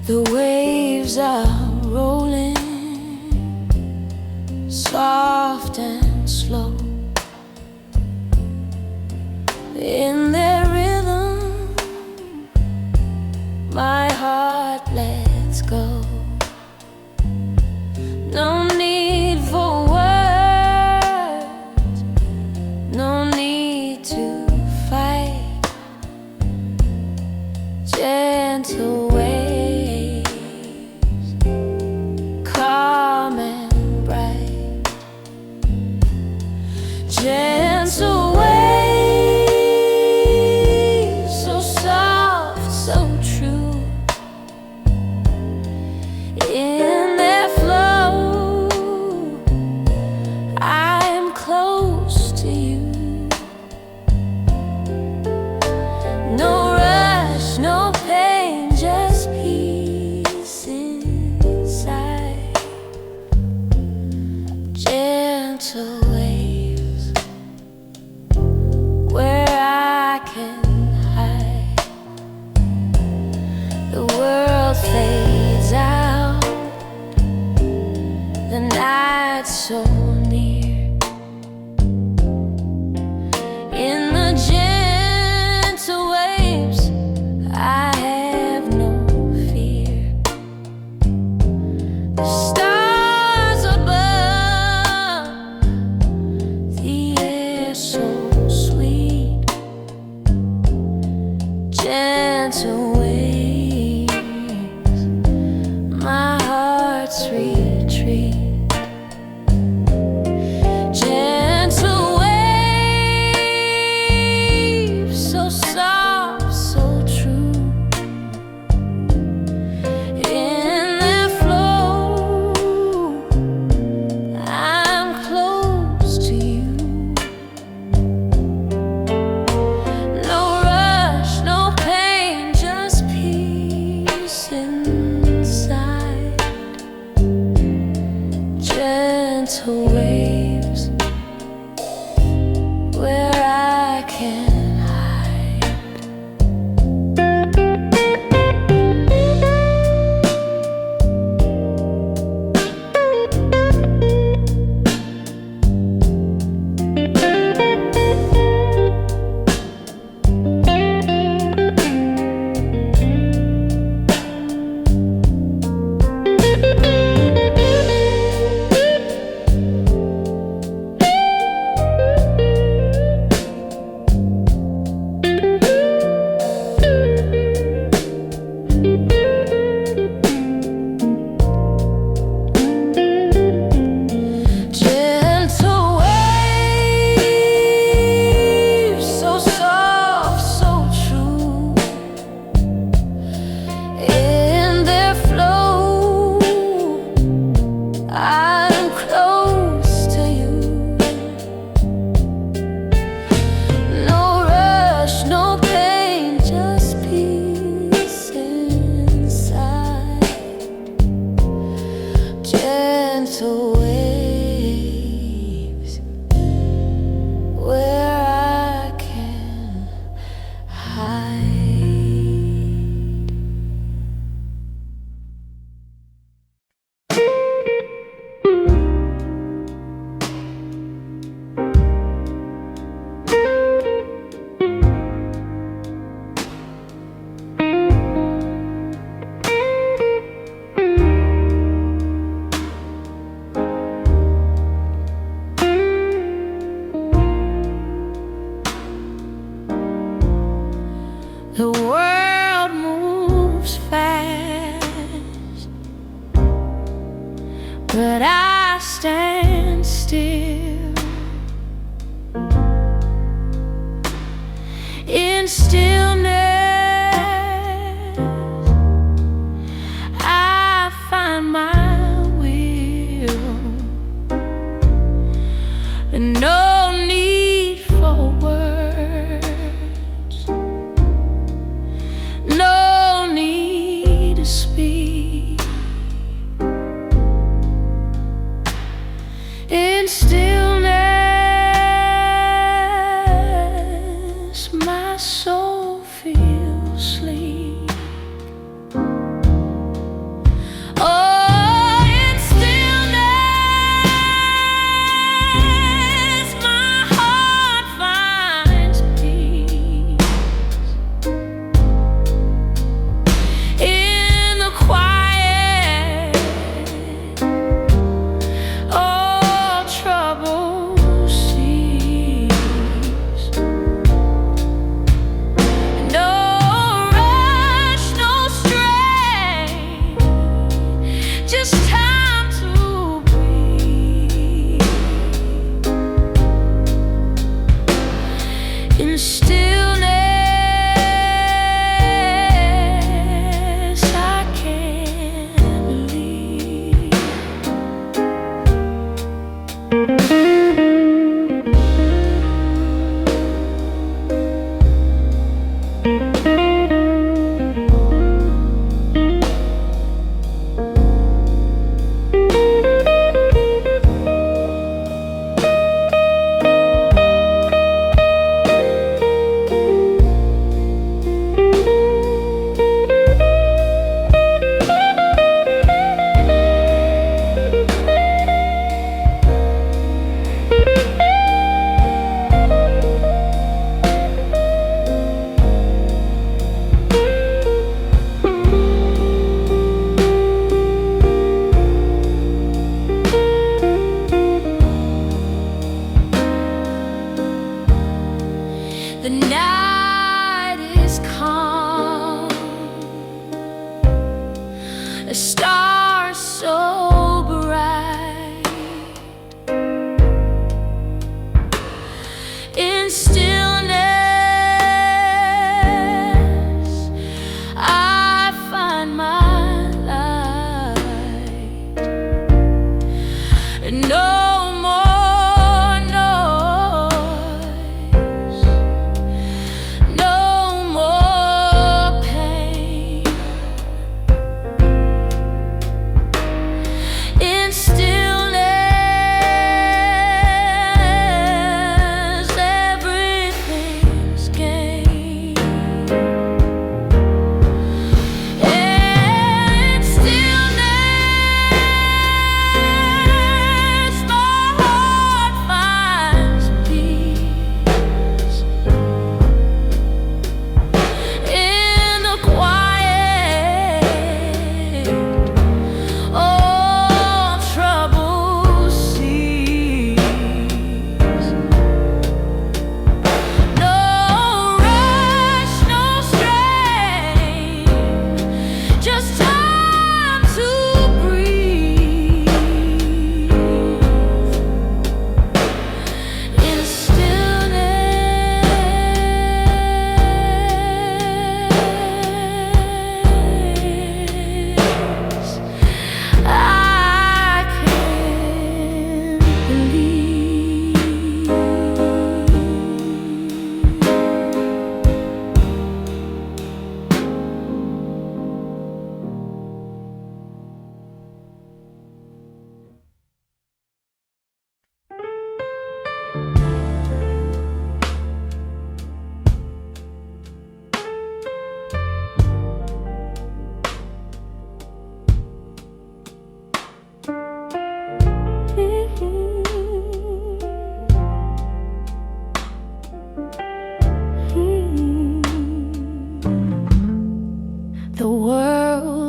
The waves are rolling, soft and slow, in their rhythm my heart lets go. No need for words, no need to fight. Gentle waves, calm and bright. Gentle waves, so soft, so true, in their flow I'm close to you. No rush, no pain, just peace inside. Gentle waves, where I can hide. The world fades out, the night's so near. In the gentle waves I have no fear. The stars above, the air so sweet. Gentle waves, my heart's retreat. Gentle waves, so soft, so true, in their flow I'm close to you. No rush, no pain, just peace inside. Gentle waves, where I can hide. Gentle waves, so soft, so true, in their flow I'm close to you. No rush, no pain, just peace inside. Gentle waves, where I can hide. The world moves fast, but I stand still. In stillness I find my will, and no need for words, no need to speak. In stillness my soul feels sleep.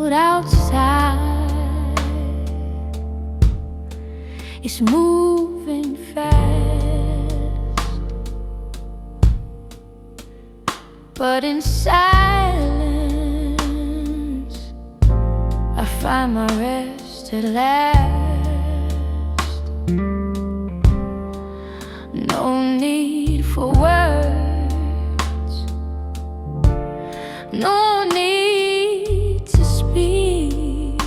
world outside is moving fast, but in silence I find my rest at last. No need for words, no need to speak,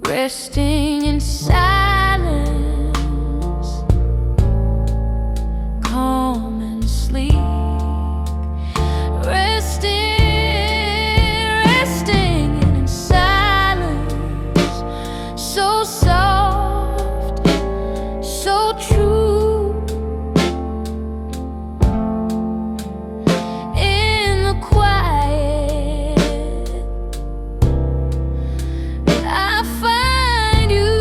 resting in silence, calm and sleep. Resting in silence, so soft, so true. In the quiet, I find you.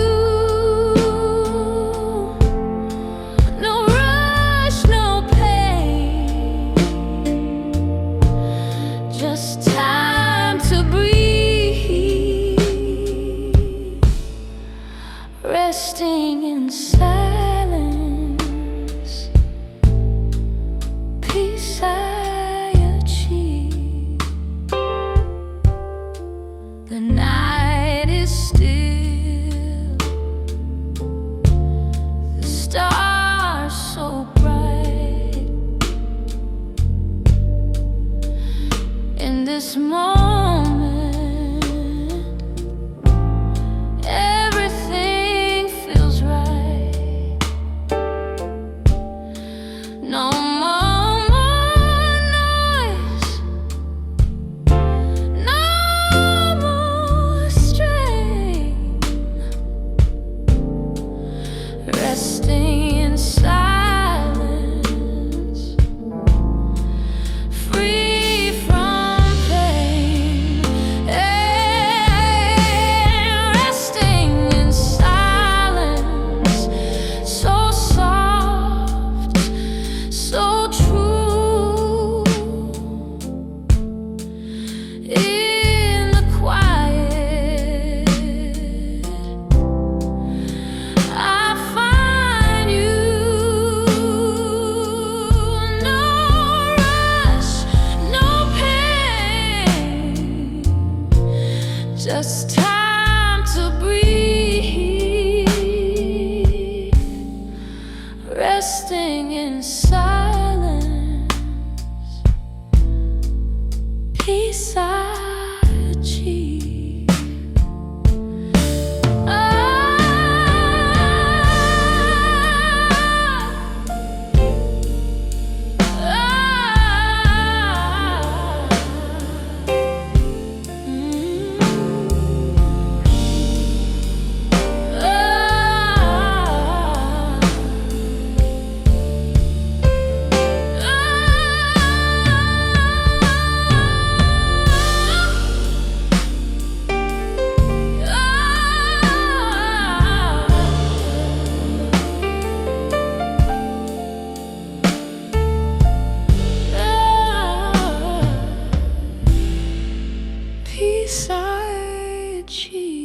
No rush, no pain, just time to breathe. Resting in silence, peace I achieve. The night is still, the stars so bright. In this moment, everything feels right. No more noise, no more strain. Resting in silence, free from pain. Resting in silence, so soft, so true. In the quiet, I find you. No rush, no pain, just time to breathe. Resting in silence, peace I achieve. Peace I achieve.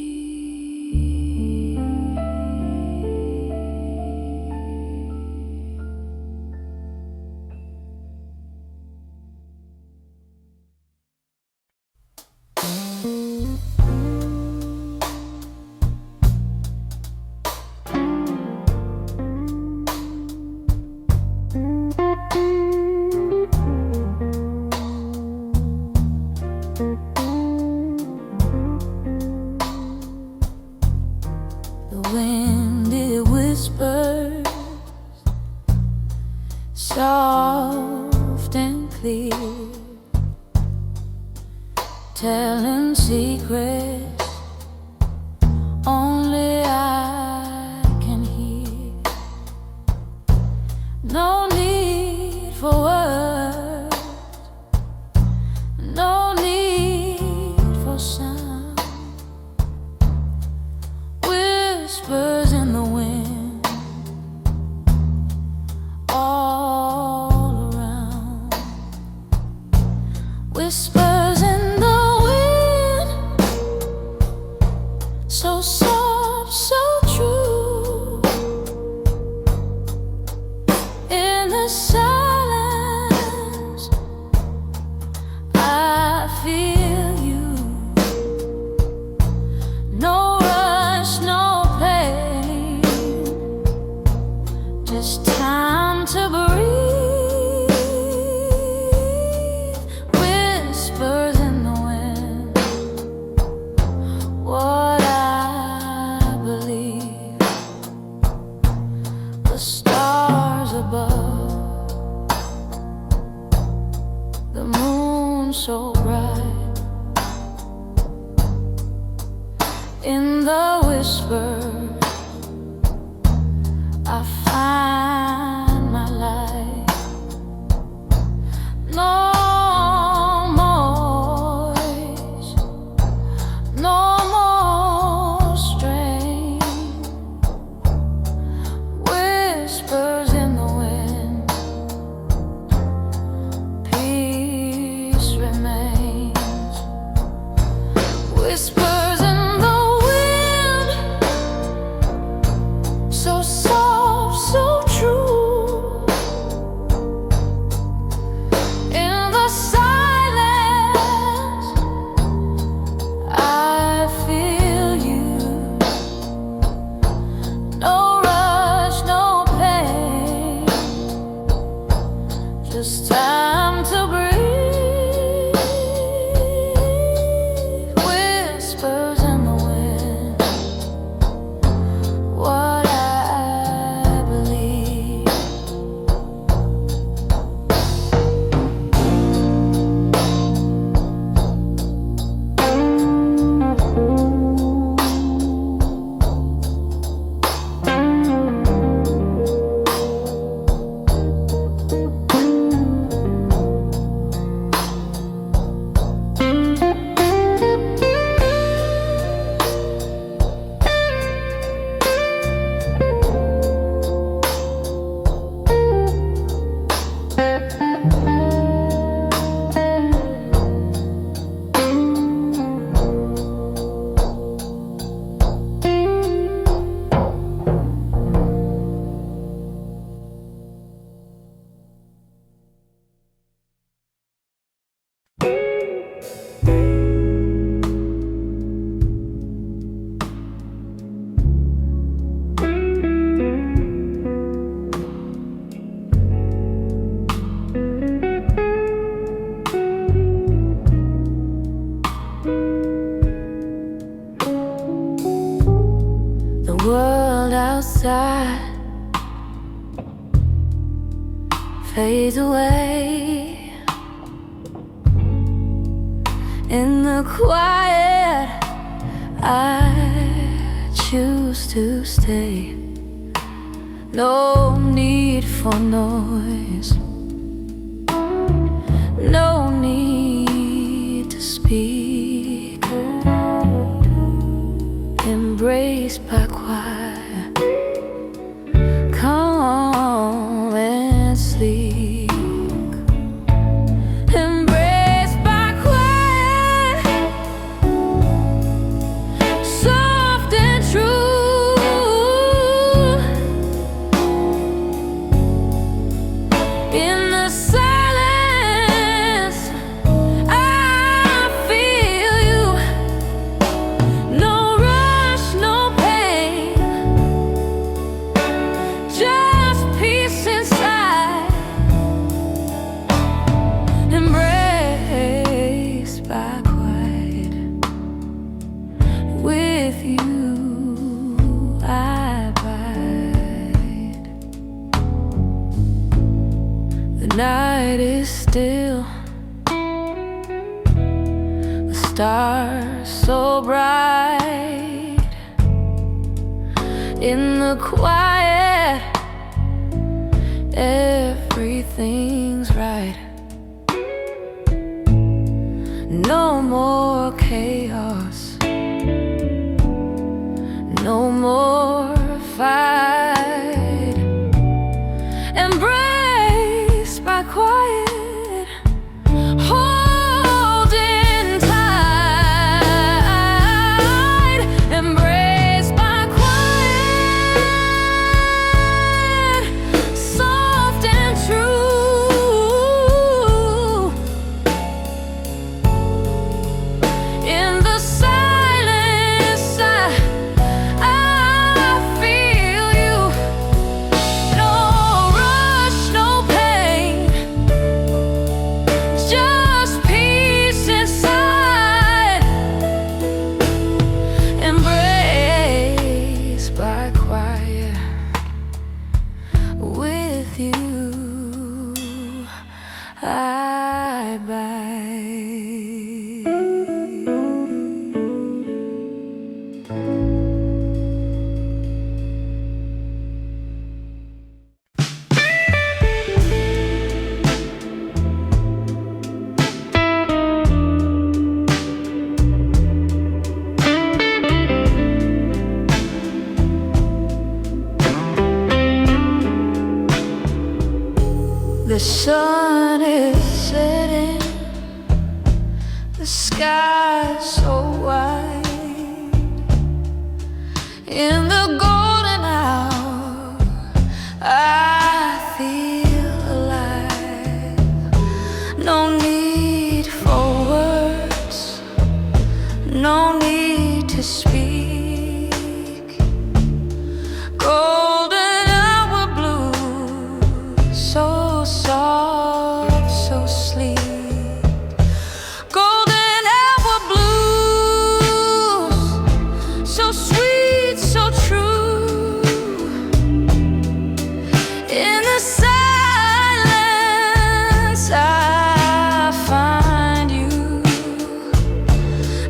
The wind, it whispers, soft and clear, telling secrets only I can hear. No need for words, no need for sound. Whispers in the wind, all around. Whispers in the moon so bright. In the whisper I find my light. No noise, no more strain. Whispers in the wind, peace remains. Whispers in the wind, so soft, so true. In the silence, I feel you. No rush, no pain, just time to breathe. Whispers in the wind, what I believe. The world outside fades away. In the quiet, I choose to stay. No need for noise, no need to speak. Embraced by quiet, calm and sleek. Embraced by quiet, soft and true. In the silence, I feel you. No rush, no pain, just peace inside. Embraced by quiet, with you I abide. The night is still, the stars so bright. In the quiet, everything's right. No more chaos, no more fight. Embraced by quiet, holding tight. Embraced by quiet, soft and true. In the silence, I the sky so wide. In the golden hour, I feel alive. No need for words, no need to speak. Golden hour blue, so soft, so sleek. Golden hour blues, so sweet, so true. In the silence I find you.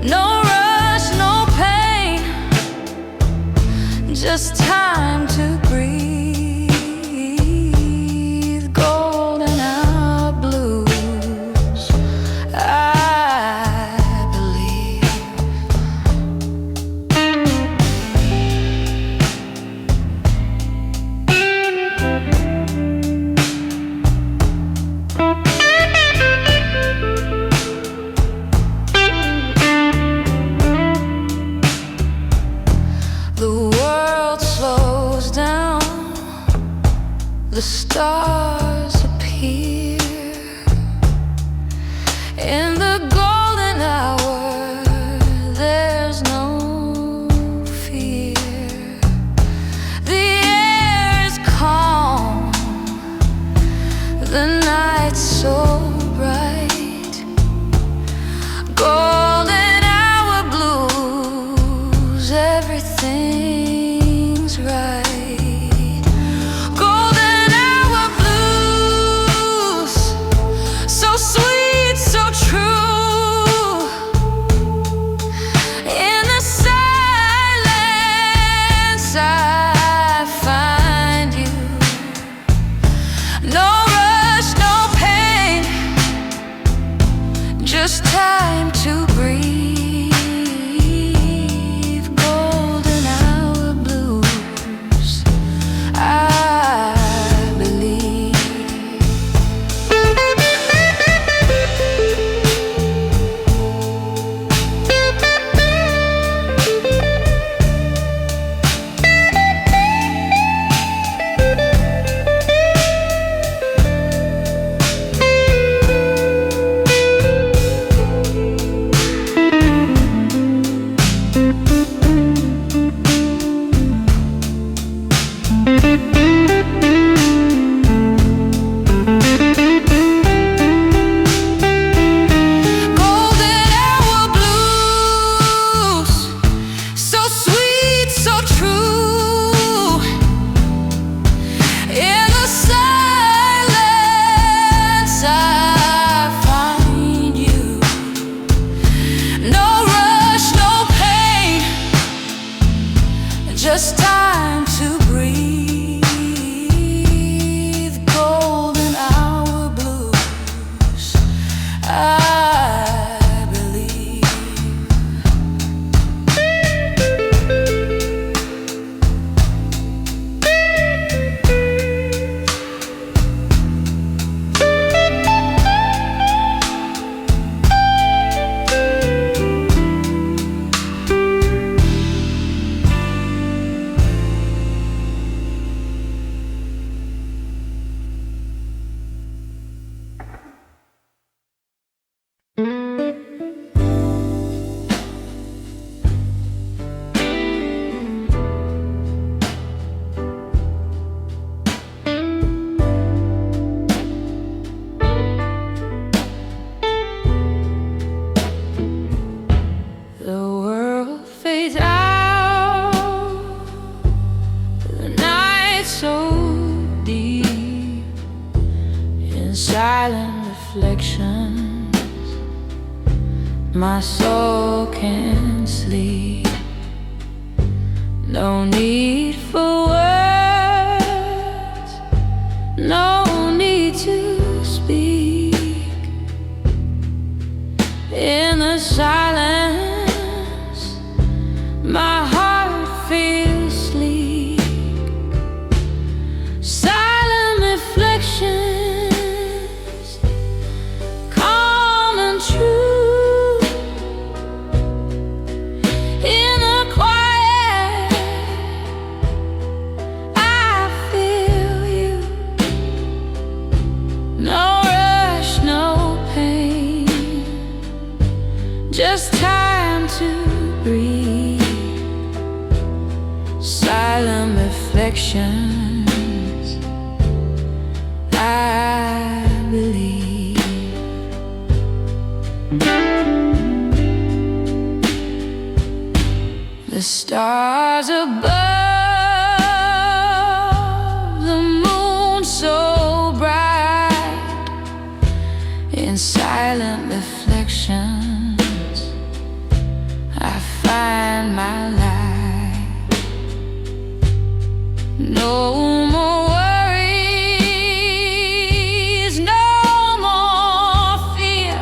No rush, no pain, just time to breathe. Golden hour blues, I believe. The world slows down, the stars appear. In the golden hour, there's no fear. The air is calm, the night's so bright. Golden hour blues, everything's right. Golden hour blues, so sweet, so true. In the silence I find you. No rush, no pain, just time to breathe. Golden hour blues, I believe. Golden hour blues, so sweet, so true. In the silence I find you. No rush, no pain, just time to breathe. Golden hour blues, I believe. The world fades out, the night so deep. In silent reflections, my soul can sleep. No need for words, no need to speak. In the silence, my heart feels sleep. Silent reflections, calm and true. just time to breathe. Silent reflections, I believe. The stars above, the moon so bright, in silent reflections I find my light. No more worries, no more fear.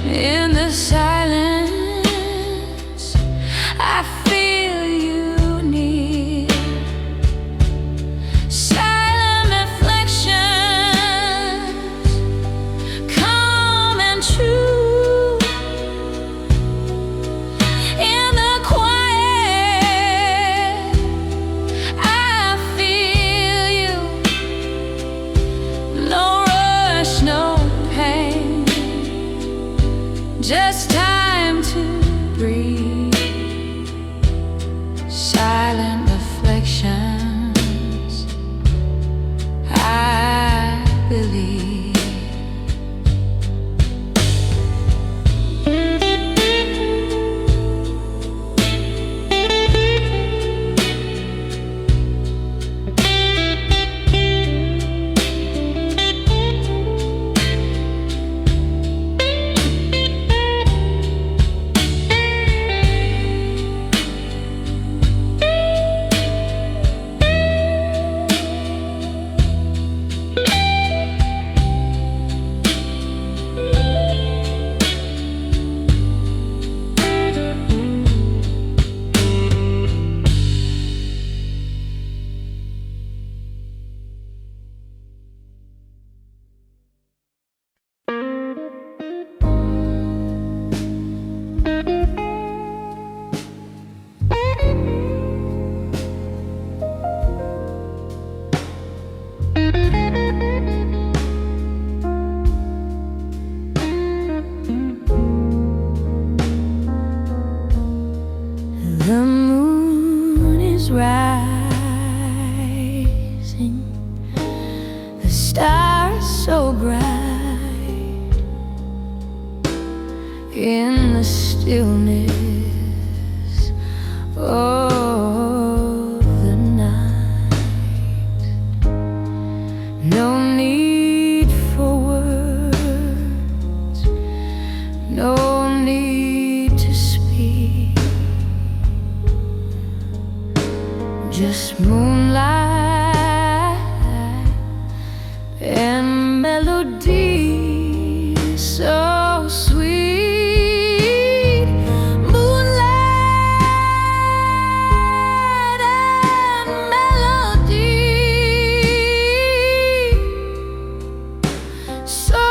In the silence I feel you near. Silent reflections, calm and true. In the quiet I feel you. No rush, no pain, just time to breathe. Silent reflections, I believe. The moon is rising, the stars so bright, in the stillness of the night. No need for words, no need to speak. Just moonlight and melodies so sweet. Moonlight and melody, so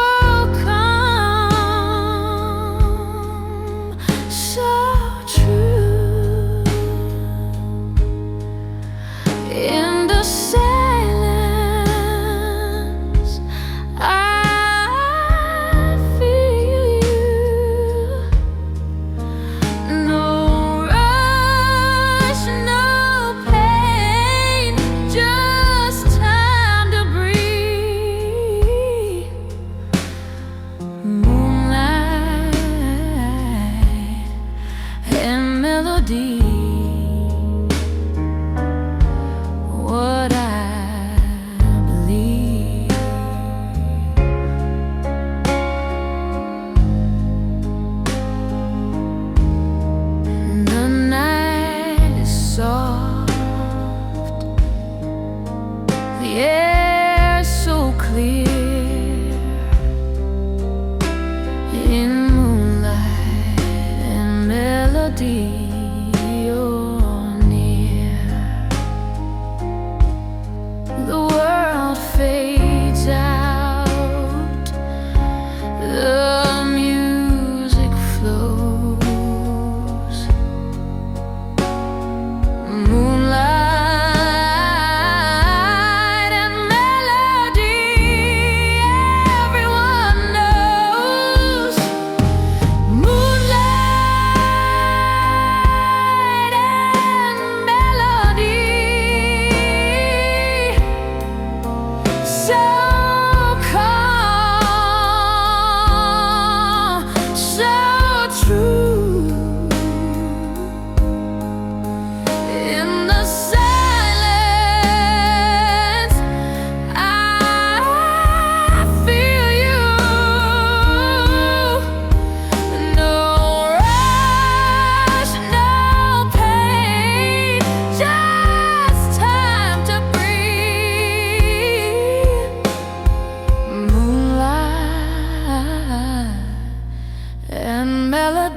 calm, so true. In the silence, I feel you. No rush, no pain, just time to breathe. Moonlight and melody, what I believe. The night is soft, the air so clear. In moonlight and melody, you're near. The world fades out, the music flows. Moonlight and melody, everyone knows.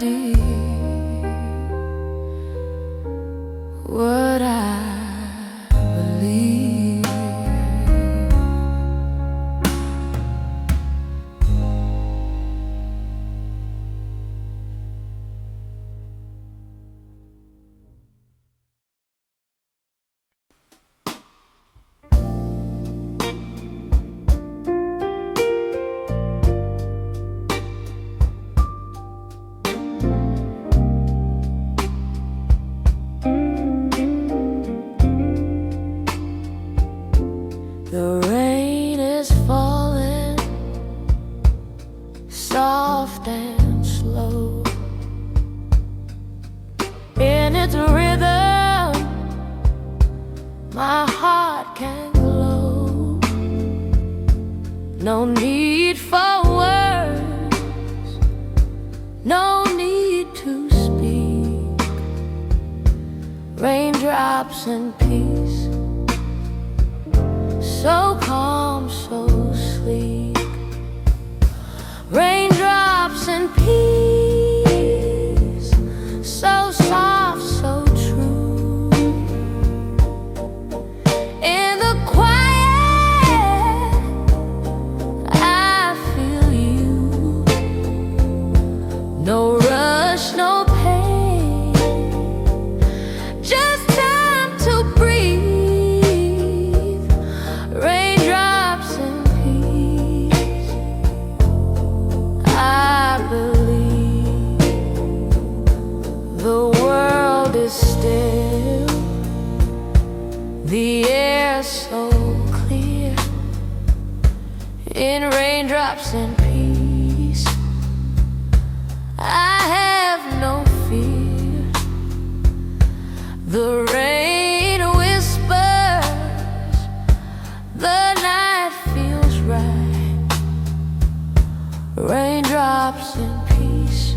melody, what I believe. The rain is falling, soft and slow. In its rhythm, my heart can glow. No need for words, no need to speak. Raindrops and peace, so calm, so sleek. Raindrops and peace, so soft, so true. In the quiet, I feel you. No rush, no pain, just time to breathe. Raindrops and peace, I believe. The world is still, the air so clear. In raindrops and peace, I have no fear. The rain whispers, the night feels right. Raindrops in peace,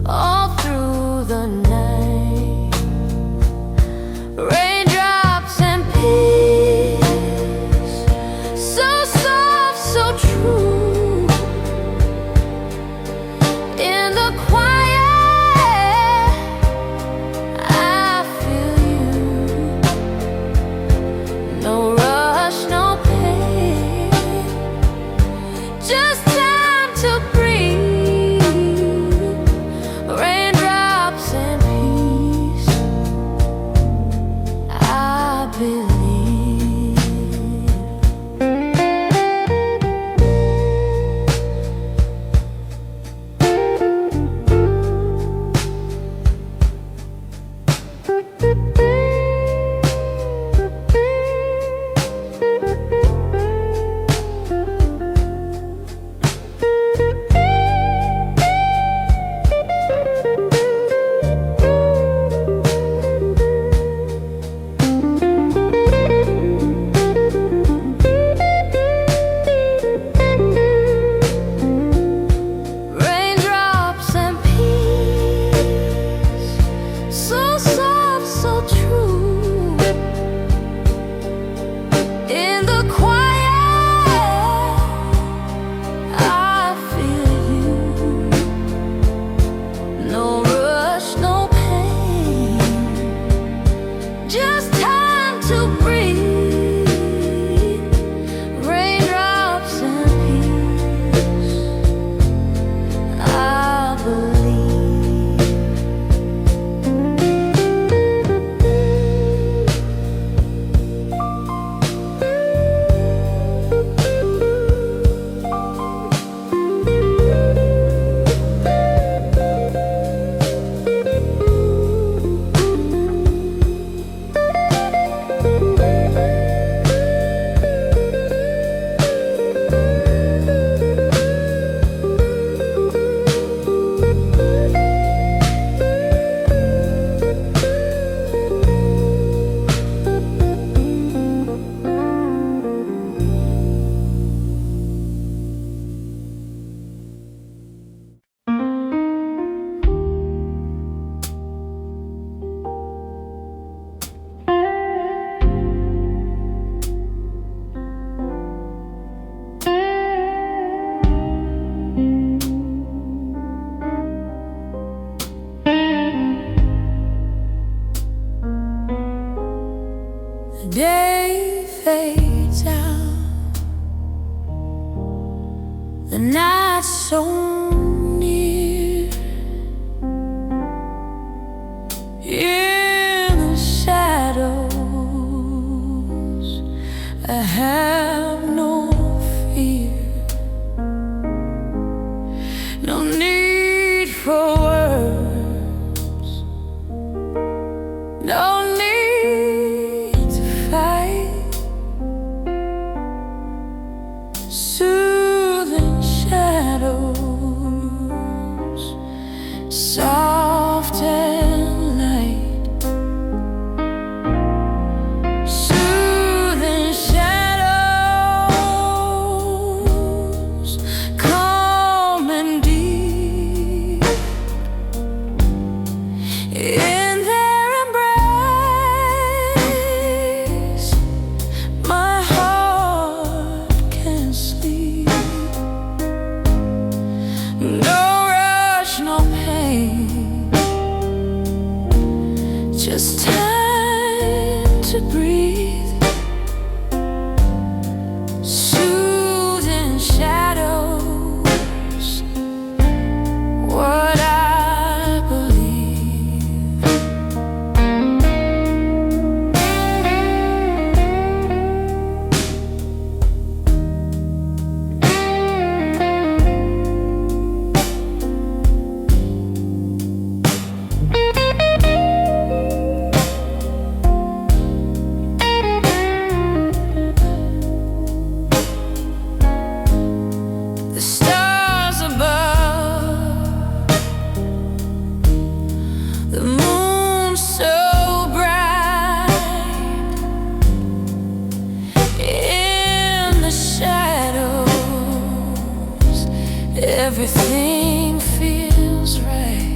all through the night. Raindrops and peace, so soft, so true. In the quiet, I feel you. No rush, no pain, just time to breathe. Raindrops and peace, I believe. the night so near. In the shadows, I have no fear, no need for words, no need to fight. Soothing shadows, soft and light. Soothing shadows, calm and deep. In their embrace, my heart can sleep. No rush, no pain, just time to breathe. Soothing shadows, what I believe. The stars above, the moon so bright. In the shadows, everything feels right.